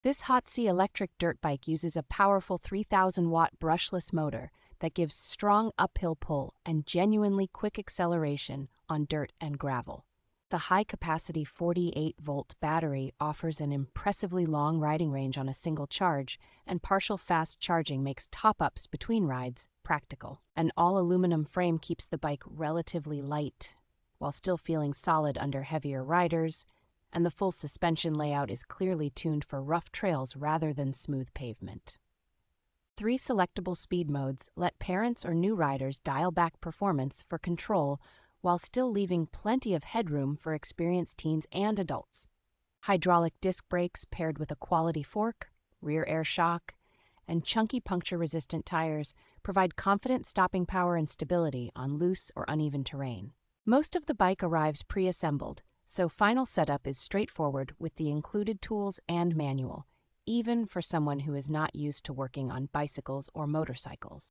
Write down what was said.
This Hotsee Electric Dirt Bike uses a powerful 3,000-watt brushless motor that gives strong uphill pull and genuinely quick acceleration on dirt and gravel. The high-capacity 48-volt battery offers an impressively long riding range on a single charge, and partial fast charging makes top-ups between rides practical. An all-aluminum frame keeps the bike relatively light, while still feeling solid under heavier riders, and the full suspension layout is clearly tuned for rough trails rather than smooth pavement. 3 selectable speed modes let parents or new riders dial back performance for control while still leaving plenty of headroom for experienced teens and adults. Hydraulic disc brakes paired with a quality fork, rear air shock, and chunky puncture-resistant tires provide confident stopping power and stability on loose or uneven terrain. Most of the bike arrives pre-assembled, so final setup is straightforward with the included tools and manual, even for someone who is not used to working on bicycles or motorcycles.